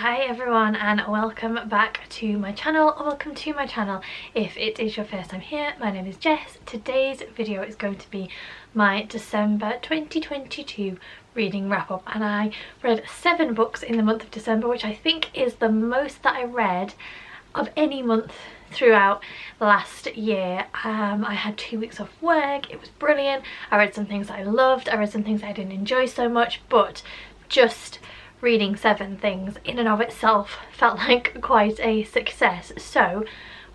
Hi everyone and welcome back to my channel, or welcome to my channel if it is your first time here. My name is Jess. Today's video is going to be my December 2022 reading wrap up, and I read 7 books in the month of December, which I think is the most that I read of any month throughout last year. I had 2 weeks off work. It was brilliant. I read some things I loved, I read some things I didn't enjoy so much, but just reading 7 things in and of itself felt like quite a success. So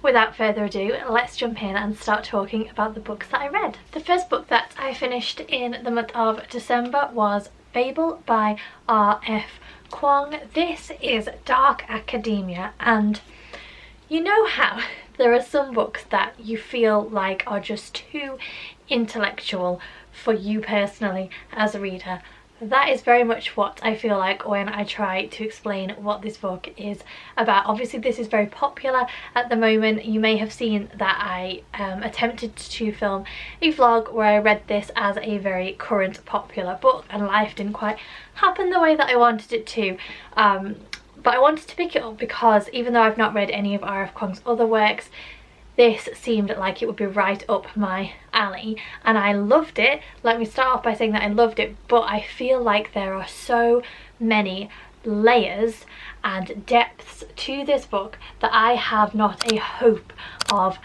without further ado, let's jump in and start talking about the books that I read. The first book that I finished in the month of December was Fable by R.F. Kuang. This is dark academia, and you know how there are some books that you feel like are just too intellectual for you personally as a reader. That is very much what I feel like when I try to explain what this book is about. Obviously this is very popular at the moment. You may have seen that I attempted to film a vlog where I read this as a very current popular book, and life didn't quite happen the way that I wanted it to. But I wanted to pick it up because even though I've not read any of R.F. Kuang's other works, this seemed like it would be right up my alley, and I loved it. Let me start off by saying that I loved it, but I feel like there are so many layers and depths to this book that I have not a hope of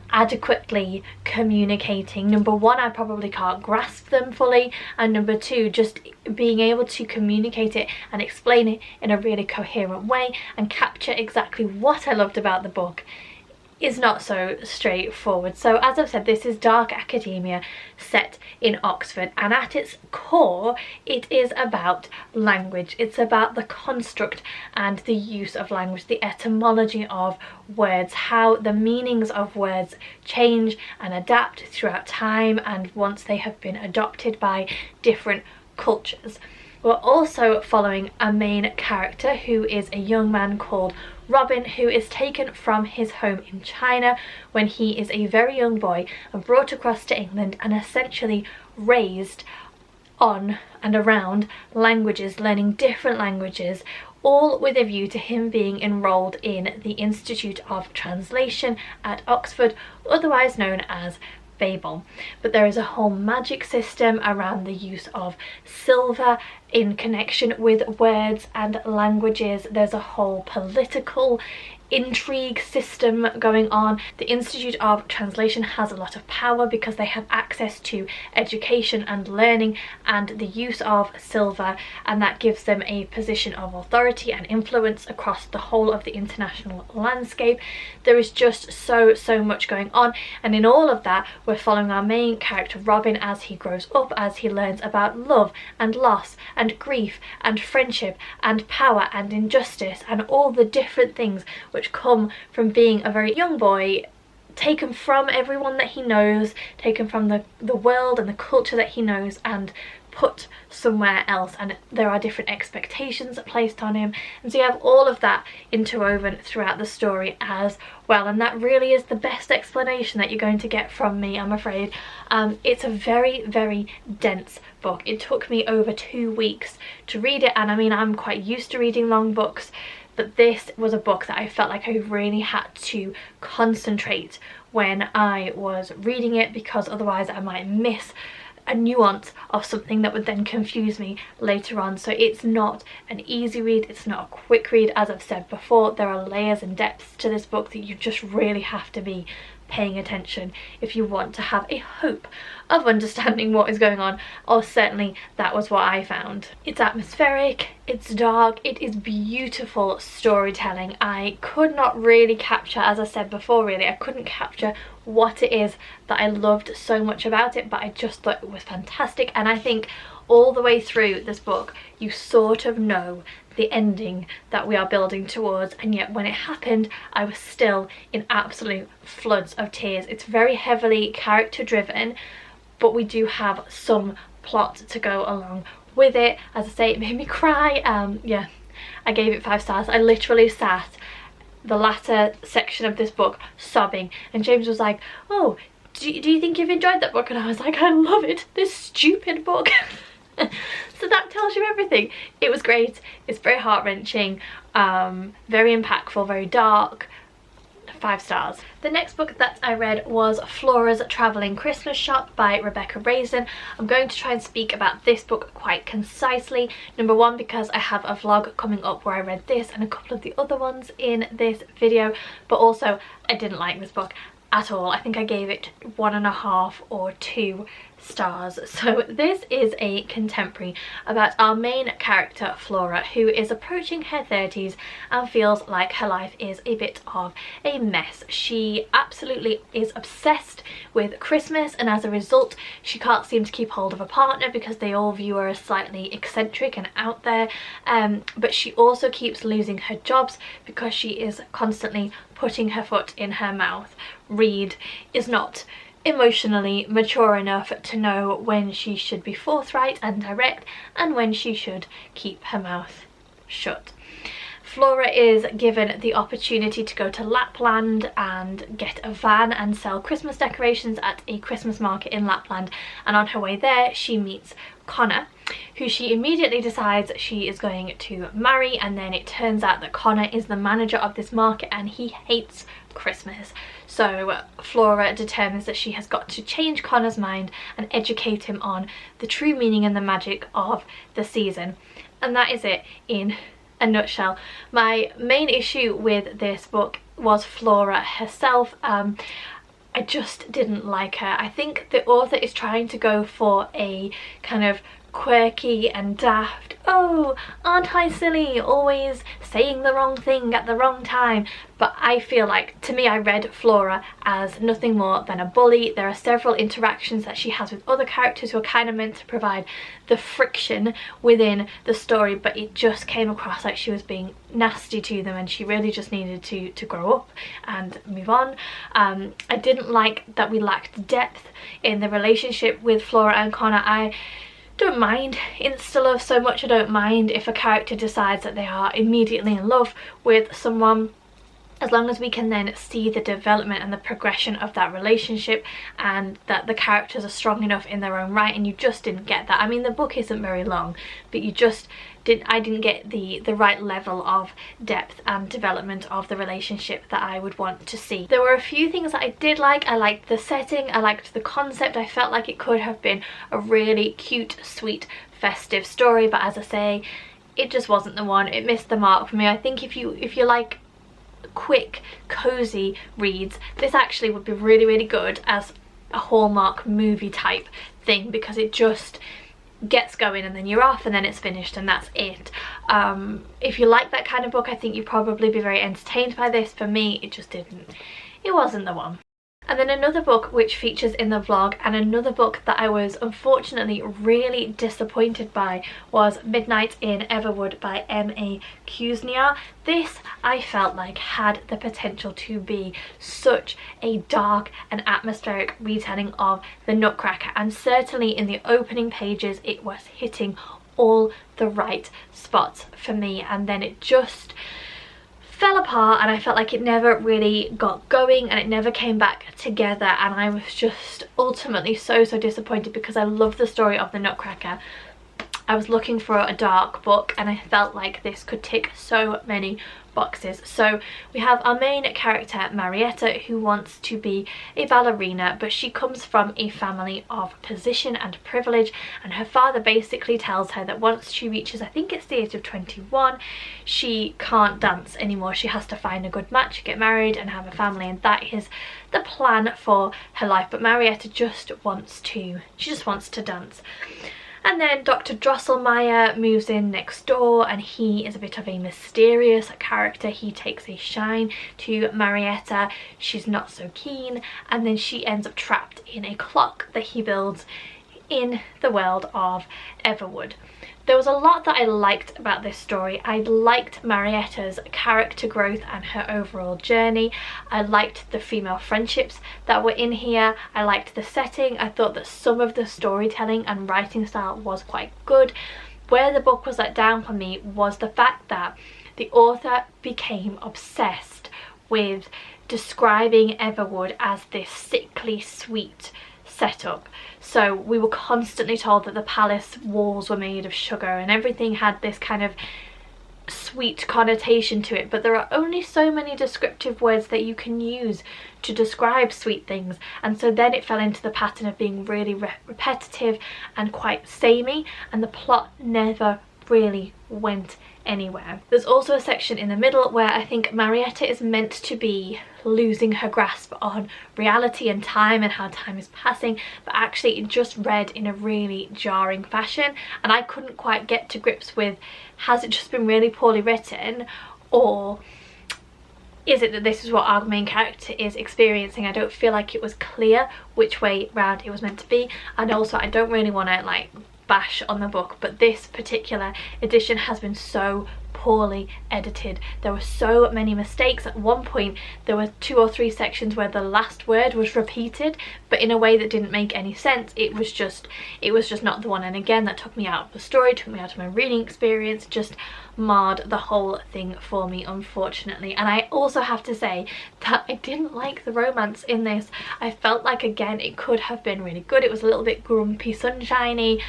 adequately communicating. Number one, I probably can't grasp them fully, and number two, just being able to communicate it and explain it in a really coherent way and capture exactly what I loved about the book is not so straightforward. So as I've said, this is dark academia set in Oxford, and at its core it is about language. It's about the construct and the use of language, the etymology of words, how the meanings of words change and adapt throughout time and once they have been adopted by different cultures. We're also following a main character who is a young man called Robin, who is taken from his home in China when he is a very young boy and brought across to England and essentially raised on and around languages, learning different languages, all with a view to him being enrolled in the Institute of Translation at Oxford, otherwise known as Fable. But there is a whole magic system around the use of silver in connection with words and languages. There's a whole political intrigue system going on. The Institute of Translation has a lot of power because they have access to education and learning and the use of silver, and that gives them a position of authority and influence across the whole of the international landscape. There is just so much going on, and in all of that we're following our main character Robin as he grows up, as he learns about love and loss and grief and friendship and power and injustice and all the different things which come from being a very young boy, taken from everyone that he knows, taken from the world and the culture that he knows, and put somewhere else, and there are different expectations placed on him, and so you have all of that interwoven throughout the story as well, and that really is the best explanation that you're going to get from me, I'm afraid. It's a very dense book. It took me over 2 weeks to read it, and I mean, I'm quite used to reading long books, but this was a book that I felt like I really had to concentrate when I was reading it, because otherwise I might miss a nuance of something that would then confuse me later on. So it's not an easy read, it's not a quick read. As I've said before, there are layers and depths to this book that you just really have to be paying attention if you want to have a hope of understanding what is going on, or certainly that was what I found. It's atmospheric, it's dark, it is beautiful storytelling. I could not really capture, as I said before, really I couldn't capture what it is that I loved so much about it, but I just thought it was fantastic. And I think all the way through this book you sort of know the ending that we are building towards, and yet when it happened I was still in absolute floods of tears. It's very heavily character driven, but we do have some plot to go along with it. As I say, it made me cry. Yeah, I gave it 5 stars. I literally sat the latter section of this book sobbing, and James was like, oh, do you think you've enjoyed that book? And I was like, I love it, this stupid book. So that tells you everything. It was great, it's very heart-wrenching. very impactful, very dark. 5 stars. The next book that I read was Flora's Travelling Christmas Shop by Rebecca Raisin. I'm going to try and speak about this book quite concisely. Number one, because I have a vlog coming up where I read this and a couple of the other ones in this video, but also I didn't like this book at all. I think I gave it 1.5 or 2 stars. So this is a contemporary about our main character Flora, who is approaching her 30s and feels like her life is a bit of a mess. She absolutely is obsessed with Christmas, and as a result she can't seem to keep hold of a partner because they all view her as slightly eccentric and out there, but she also keeps losing her jobs because she is constantly putting her foot in her mouth. Reed is not emotionally mature enough to know when she should be forthright and direct and when she should keep her mouth shut. Flora is given the opportunity to go to Lapland and get a van and sell Christmas decorations at a Christmas market in Lapland, and on her way there she meets Connor, who she immediately decides she is going to marry, and then it turns out that Connor is the manager of this market and he hates Christmas. So Flora determines that she has got to change Connor's mind and educate him on the true meaning and the magic of the season. And that is it in a nutshell. My main issue with this book was Flora herself. I just didn't like her. I think the author is trying to go for a kind of quirky and daft, oh, aren't I silly, always saying the wrong thing at the wrong time, but I feel like, to me, I read Flora as nothing more than a bully. There are several interactions that she has with other characters who are kind of meant to provide the friction within the story, but it just came across like she was being nasty to them and she really just needed to grow up and move on. I didn't like that we lacked depth in the relationship with Flora and Connor. I don't mind insta love so much. I don't mind if a character decides that they are immediately in love with someone, as long as we can then see the development and the progression of that relationship and that the characters are strong enough in their own right. And you just didn't get that. I mean, the book isn't very long, but I didn't get the right level of depth and development of the relationship that I would want to see. There were a few things that I did like. I liked the setting, I liked the concept. I felt like it could have been a really cute, sweet, festive story, but as I say, it just wasn't the one. It missed the mark for me. I think if you like quick, cozy reads, this actually would be really, really good as a Hallmark movie type thing, because it just gets going and then you're off and then it's finished and that's it. If you like that kind of book, I think you'd probably be very entertained by this. For me, it just didn't. It wasn't the one. And then another book which features in the vlog, and another book that I was unfortunately really disappointed by, was Midnight in Everwood by M.A. Kuzniar. This, I felt like, had the potential to be such a dark and atmospheric retelling of the Nutcracker, and certainly in the opening pages it was hitting all the right spots for me, and then it just fell apart and I felt like it never really got going and it never came back together, and I was just ultimately so disappointed because I love the story of the Nutcracker. I was looking for a dark book and I felt like this could tick so many boxes. So we have our main character Marietta, who wants to be a ballerina, but she comes from a family of position and privilege, and her father basically tells her that once she reaches, I think it's the age of 21, she can't dance anymore. She has to find a good match, get married and have a family, and that is the plan for her life. But Marietta just wants to dance. And then Dr. Drosselmeyer moves in next door, and he is a bit of a mysterious character. He takes a shine to Marietta. She's not so keen, and then she ends up trapped in a clock that he builds in the world of Everwood. There was a lot that I liked about this story. I liked Marietta's character growth and her overall journey. I liked the female friendships that were in here. I liked the setting. I thought that some of the storytelling and writing style was quite good. Where the book was let down for me was the fact that the author became obsessed with describing Everwood as this sickly sweet setup. So we were constantly told that the palace walls were made of sugar and everything had this kind of sweet connotation to it, but there are only so many descriptive words that you can use to describe sweet things, and so then it fell into the pattern of being really repetitive and quite samey, and the plot never really went anywhere. There's also a section in the middle where I think Marietta is meant to be losing her grasp on reality and time and how time is passing, but actually it just read in a really jarring fashion, and I couldn't quite get to grips with, has it just been really poorly written, or is it that this is what our main character is experiencing? I don't feel like it was clear which way round it was meant to be, and also I don't really want to like bash on the book, but this particular edition has been so poorly edited. There were so many mistakes. At one point there were 2 or 3 sections where the last word was repeated, but in a way that didn't make any sense. It was just not the one, and again that took me out of the story, took me out of my reading experience, just marred the whole thing for me, unfortunately. And I also have to say that I didn't like the romance in this. I felt like, again, it could have been really good. It was a little bit grumpy sunshiny,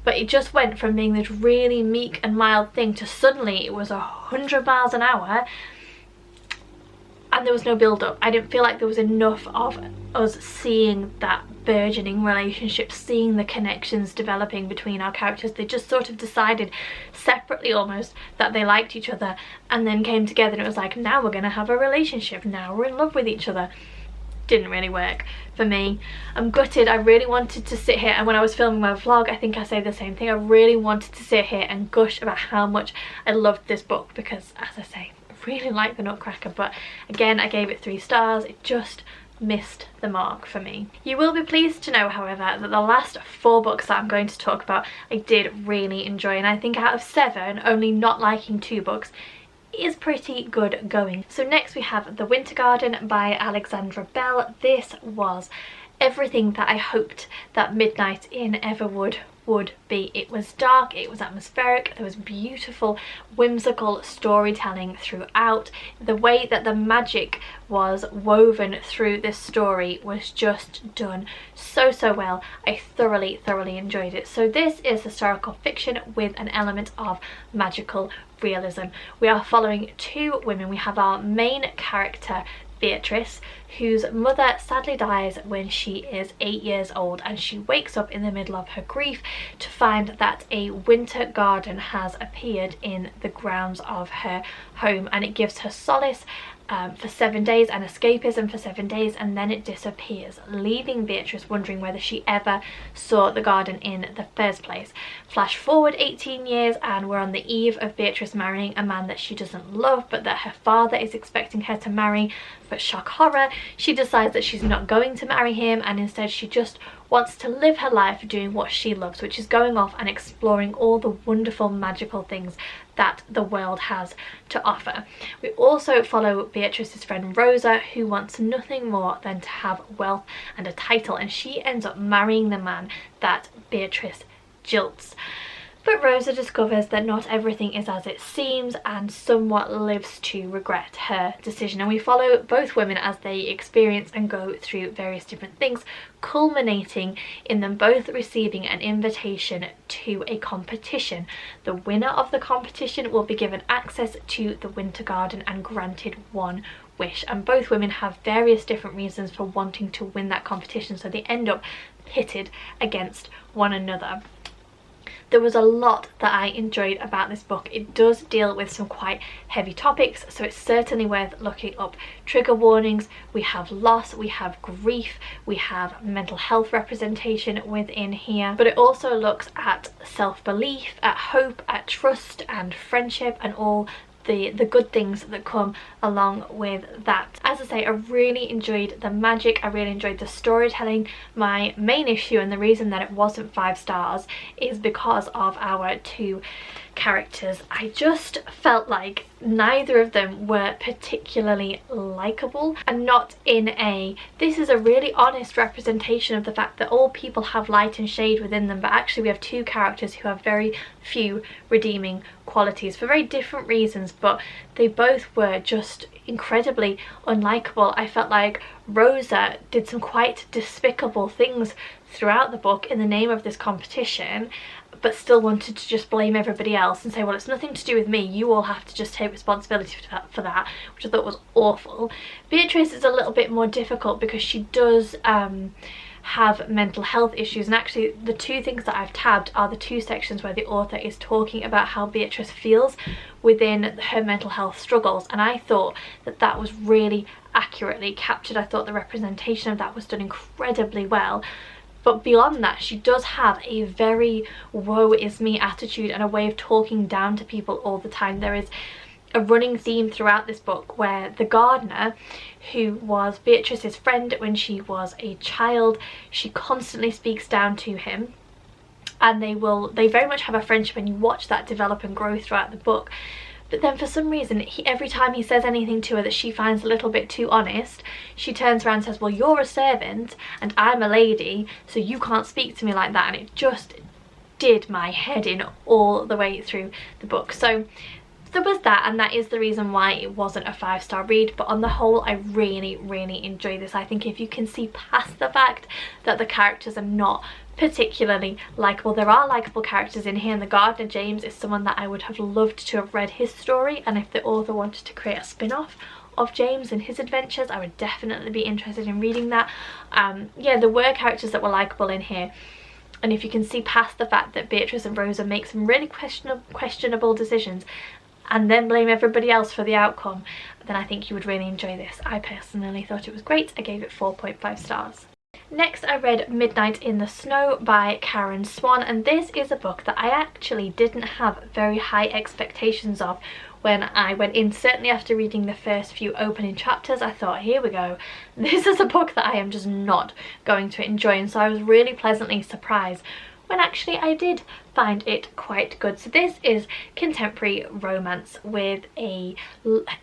but it just went from being this really meek and mild thing to suddenly it was 100 miles an hour, and there was no build up. I didn't feel like there was enough of us seeing that burgeoning relationship, seeing the connections developing between our characters. They just sort of decided separately almost that they liked each other, and then came together and it was like, now we're gonna have a relationship, now we're in love with each other. Didn't really work for me. I'm gutted. I really wanted to sit here, and when I was filming my vlog I think I say the same thing, I really wanted to sit here and gush about how much I loved this book, because as I say, I really like the Nutcracker, but again I gave it 3 stars. It just missed the mark for me. You will be pleased to know, however, that the last 4 books that I'm going to talk about I did really enjoy, and I think out of 7, only not liking 2 books is pretty good going. So next we have The Winter Garden by Alexandra Bell. This was everything that I hoped that Midnight in Everwood would be. It was dark, it was atmospheric, there was beautiful whimsical storytelling throughout. The way that the magic was woven through this story was just done so well. I thoroughly enjoyed it. So this is historical fiction with an element of magical realism. We are following 2 women. We have our main character Beatrice, whose mother sadly dies when she is 8 years old, and she wakes up in the middle of her grief to find that a winter garden has appeared in the grounds of her home, and it gives her solace for 7 days and escapism for 7 days, and then it disappears, leaving Beatrice wondering whether she ever saw the garden in the first place. Flash forward 18 years and we're on the eve of Beatrice marrying a man that she doesn't love but that her father is expecting her to marry, but shock horror, she decides that she's not going to marry him, and instead she just wants to live her life doing what she loves, which is going off and exploring all the wonderful magical things that the world has to offer. We also follow Beatrice's friend Rosa, who wants nothing more than to have wealth and a title, and she ends up marrying the man that Beatrice jilts. But Rosa discovers that not everything is as it seems and somewhat lives to regret her decision, and we follow both women as they experience and go through various different things, culminating in them both receiving an invitation to a competition. The winner of the competition will be given access to the Winter Garden and granted 1 wish, and both women have various different reasons for wanting to win that competition, so they end up pitted against one another. There was a lot that I enjoyed about this book. It does deal with some quite heavy topics, so it's certainly worth looking up. Trigger warnings, we have loss, we have grief, we have mental health representation within here, but it also looks at self-belief, at hope, at trust and friendship, and all the good things that come along with that. As I say, I really enjoyed the magic, I really enjoyed the storytelling. My main issue, and the reason that it wasn't 5 stars, is because of our 2 characters. I just felt like neither of them were particularly likable, and not in a, this is a really honest representation of the fact that all people have light and shade within them, but actually we have 2 characters who have very few redeeming qualities for very different reasons, but they both were just incredibly unlikable. I felt like Rosa did some quite despicable things throughout the book in the name of this competition, but still wanted to just blame everybody else and say, well, it's nothing to do with me, you all have to just take responsibility for that, which I thought was awful. Beatrice is a little bit more difficult because she does have mental health issues, and actually the two things that I've tabbed are the two sections where the author is talking about how Beatrice feels within her mental health struggles, and I thought that that was really accurately captured. I thought the representation of that was done incredibly well. But beyond that, she does have a very woe is me attitude and a way of talking down to people all the time. There is a running theme throughout this book where the gardener, who was Beatrice's friend when she was a child, she constantly speaks down to him, and they very much have a friendship, and you watch that develop and grow throughout the book. But then for some reason, every time he says anything to her that she finds a little bit too honest, she turns around and says, well, you're a servant and I'm a lady, so you can't speak to me like that. And it just did my head in all the way through the book. So there was that, and that is the reason why it wasn't a 5-star read. But on the whole, I really enjoyed this. I think if you can see past the fact that the characters are not particularly likeable, there are likeable characters in here, and the gardener James is someone that I would have loved to have read his story, and if the author wanted to create a spin-off of James and his adventures, I would definitely be interested in reading that. Yeah, there were characters that were likeable in here, and if you can see past the fact that Beatrice and Rosa make some really questionable decisions and then blame everybody else for the outcome, then I think you would really enjoy this. I personally thought it was great. I gave it 4.5 stars. Next, I read Midnight in the Snow by Karen Swan, and this is a book that I actually didn't have very high expectations of when I went in. Certainly after reading the first few opening chapters, I thought, here we go, this is a book that I am just not going to enjoy, and so I was really pleasantly surprised when actually I did find it quite good. So this is contemporary romance with a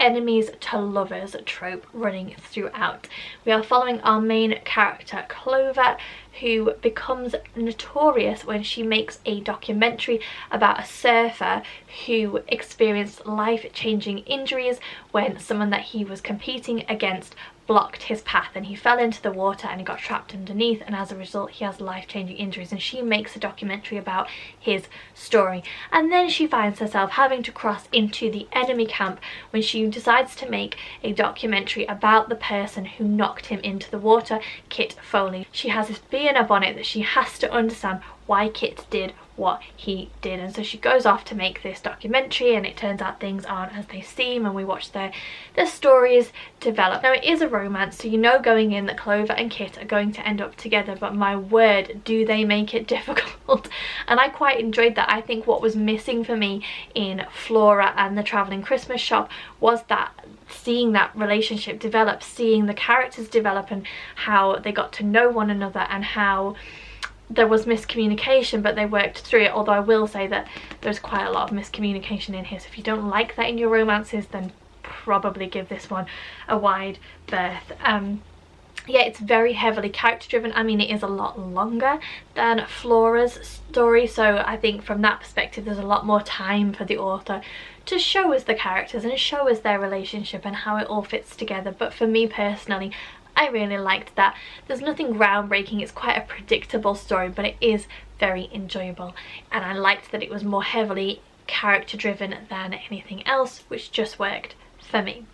enemies to lovers trope running throughout. We are following our main character Clover, who becomes notorious when she makes a documentary about a surfer who experienced life-changing injuries when someone that he was competing against blocked his path, and he fell into the water and he got trapped underneath, and as a result he has life-changing injuries, and she makes a documentary about his story. And then she finds herself having to cross into the enemy camp when she decides to make a documentary about the person who knocked him into the water, Kit Foley. She has this bee in her bonnet that she has to understand why Kit did what he did, and so she goes off to make this documentary, and it turns out things aren't as they seem, and we watch their stories develop. Now, it is a romance, so you know going in that Clover and Kit are going to end up together, but my word, do they make it difficult. And I quite enjoyed that. I think what was missing for me in Flora and the Travelling Christmas Shop was that seeing that relationship develop, seeing the characters develop, and how they got to know one another, and how there was miscommunication but they worked through it. Although I will say that there's quite a lot of miscommunication in here, so if you don't like that in your romances, then probably give this one a wide berth. Yeah, it's very heavily character driven. I mean, it is a lot longer than Flora's story, so I think from that perspective there's a lot more time for the author to show us the characters and show us their relationship and how it all fits together. But for me personally, I really liked that. There's nothing groundbreaking, it's quite a predictable story, but it is very enjoyable, and I liked that it was more heavily character driven than anything else, which just worked for me.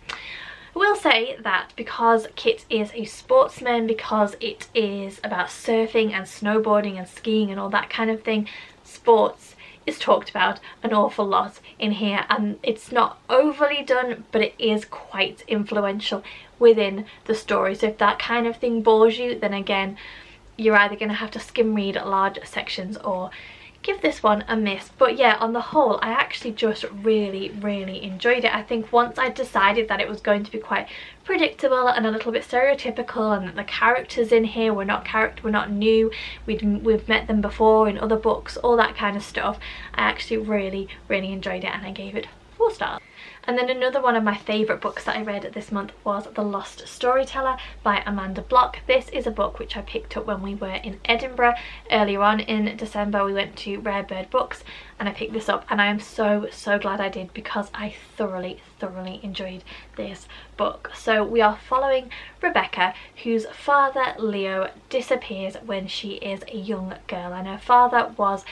I will say that because Kit is a sportsman, because it is about surfing and snowboarding and skiing and all that kind of thing, sports is talked about an awful lot in here, and it's not overly done, but it is quite influential within the story. So if that kind of thing bores you, then again, you're either going to have to skim read large sections or give this one a miss. But yeah, on the whole, I actually just really enjoyed it. I think once I decided that it was going to be quite predictable and a little bit stereotypical, and that the characters in here were not new, we've met them before in other books, all that kind of stuff, I actually really enjoyed it, and I gave it 4 stars. And then another one of my favourite books that I read this month was The Lost Storyteller by Amanda Block. This is a book which I picked up when we were in Edinburgh earlier on in December. We went to Rare Bird Books and I picked this up, and I am so glad I did, because I thoroughly enjoyed this book. So we are following Rebecca, whose father Leo disappears when she is a young girl, and her father was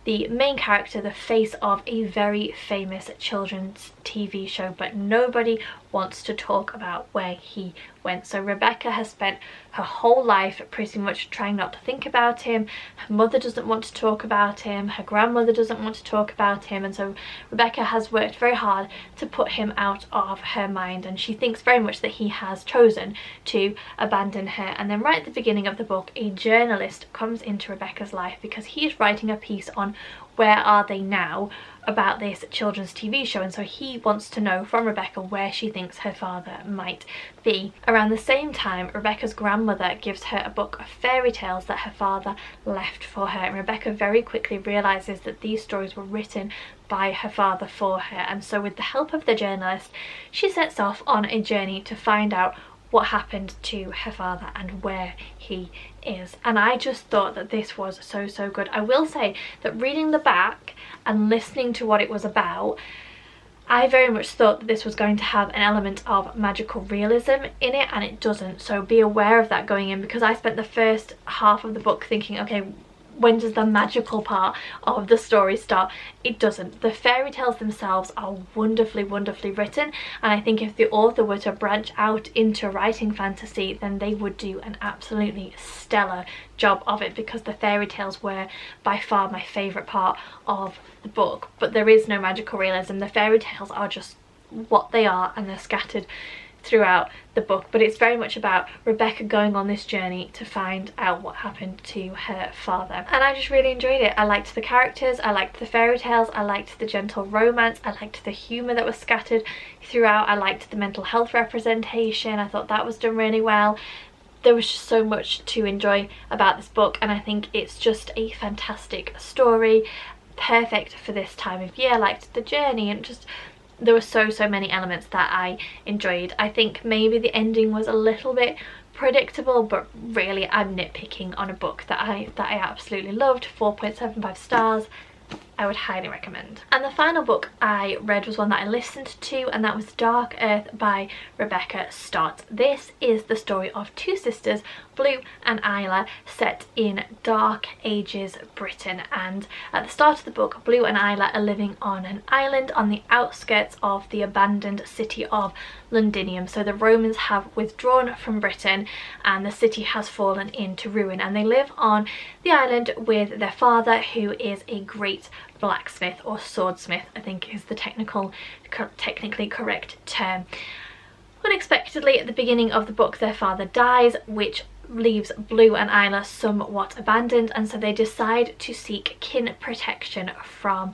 the main character, the face of a very famous children's TV show, but nobody wants to talk about where he went. So Rebecca has spent her whole life pretty much trying not to think about him. Her mother doesn't want to talk about him, her grandmother doesn't want to talk about him, and so Rebecca has worked very hard to put him out of her mind, and she thinks very much that he has chosen to abandon her. And then right at the beginning of the book, a journalist comes into Rebecca's life because he is writing a piece on where are they now about this children's TV show, and so he wants to know from Rebecca where she thinks her father might be. Around the same time, Rebecca's grandmother gives her a book of fairy tales that her father left for her, and Rebecca very quickly realizes that these stories were written by her father for her, and so with the help of the journalist, she sets off on a journey to find out what happened to her father and where he is. And I just thought that this was so good. I will say that reading the back and listening to what it was about, I very much thought that this was going to have an element of magical realism in it, and it doesn't, so be aware of that going in, because I spent the first half of the book thinking, okay, when does the magical part of the story start? It doesn't. The fairy tales themselves are wonderfully written, and I think if the author were to branch out into writing fantasy, then they would do an absolutely stellar job of it, because the fairy tales were by far my favourite part of the book. But there is no magical realism. The fairy tales are just what they are, and they're scattered throughout the book, but it's very much about Rebecca going on this journey to find out what happened to her father, and I just really enjoyed it. I liked the characters, I liked the fairy tales, I liked the gentle romance, I liked the humour that was scattered throughout, I liked the mental health representation. I thought that was done really well. There was just so much to enjoy about this book, and I think it's just a fantastic story, perfect for this time of year. I liked the journey, and just there were so many elements that I enjoyed. I think maybe the ending was a little bit predictable, but really I'm nitpicking on a book that I absolutely loved. 4.75 stars. I would highly recommend. And the final book I read was one that I listened to, and that was Dark Earth by Rebecca Stott. This is the story of two sisters, Blue and Isla, set in Dark Ages Britain, and at the start of the book, Blue and Isla are living on an island on the outskirts of the abandoned city of Londinium. So the Romans have withdrawn from Britain and the city has fallen into ruin, and they live on the island with their father, who is a great blacksmith, or swordsmith I think is the technically correct term. Unexpectedly at the beginning of the book, their father dies, which leaves Blue and Isla somewhat abandoned, and so they decide to seek kin protection from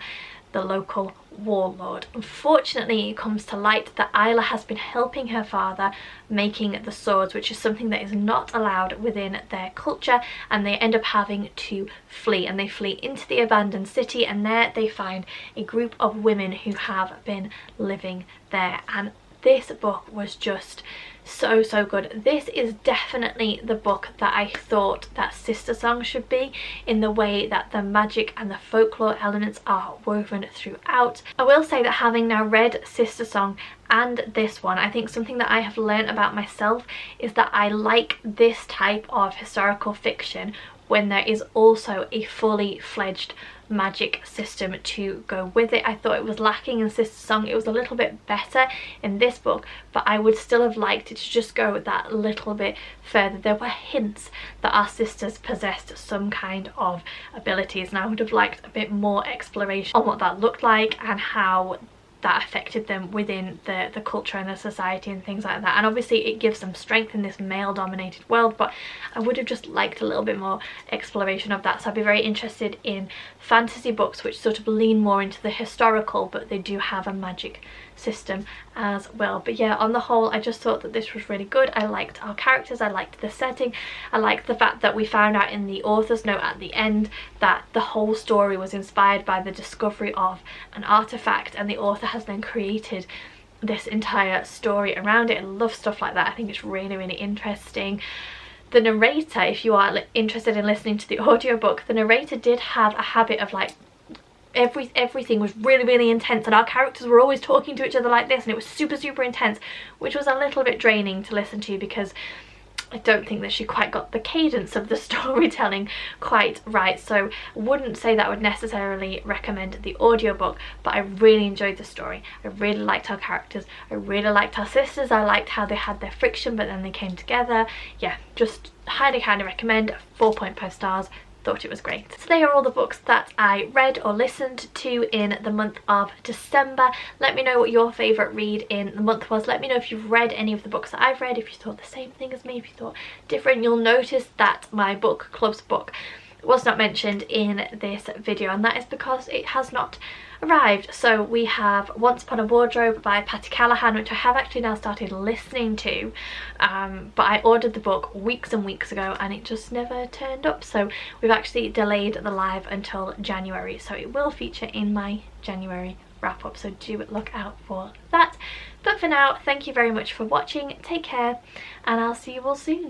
the local warlord. Unfortunately, it comes to light that Isla has been helping her father making the swords, which is something that is not allowed within their culture, and they end up having to flee, and they flee into the abandoned city, and there they find a group of women who have been living there. And this book was just so good. This is definitely the book that I thought that Sister Song should be, in the way that the magic and the folklore elements are woven throughout. I will say that having now read Sister Song and this one, I think something that I have learned about myself is that I like this type of historical fiction when there is also a fully fledged magic system to go with it. I thought it was lacking in Sister Song. It was a little bit better in this book, but I would still have liked it to just go that little bit further. There were hints that our sisters possessed some kind of abilities, and I would have liked a bit more exploration on what that looked like and how that affected them within the culture and the society and things like that. And obviously it gives them strength in this male dominated world, but I would have just liked a little bit more exploration of that. So I'd be very interested in fantasy books which sort of lean more into the historical, but they do have a magic system as well. But yeah, on the whole, I just thought that this was really good. I liked our characters, I liked the setting, I liked the fact that we found out in the author's note at the end that the whole story was inspired by the discovery of an artifact, and the author has then created this entire story around it. I love stuff like that. I think it's really interesting. The narrator, if you are interested in listening to the audiobook, the narrator did have a habit of like everything was really intense, and our characters were always talking to each other like this, and it was super intense, which was a little bit draining to listen to, because I don't think that she quite got the cadence of the storytelling quite right, so I wouldn't say that I would necessarily recommend the audiobook, but I really enjoyed the story. I really liked our characters, I really liked our sisters, I liked how they had their friction but then they came together. Yeah, just highly recommend. 4.5 stars. Thought it was great. So they are all the books that I read or listened to in the month of December. Let me know what your favourite read in the month was. Let me know if you've read any of the books that I've read, if you thought the same thing as me, if you thought different. You'll notice that my book club's book was not mentioned in this video, and that is because it has not arrived. So we have Once Upon a Wardrobe by Patty Callahan, which I have actually now started listening to, but I ordered the book weeks and weeks ago and it just never turned up, so we've actually delayed the live until January, so it will feature in my January wrap up, so do look out for that. But for now, thank you very much for watching, take care, and I'll see you all soon.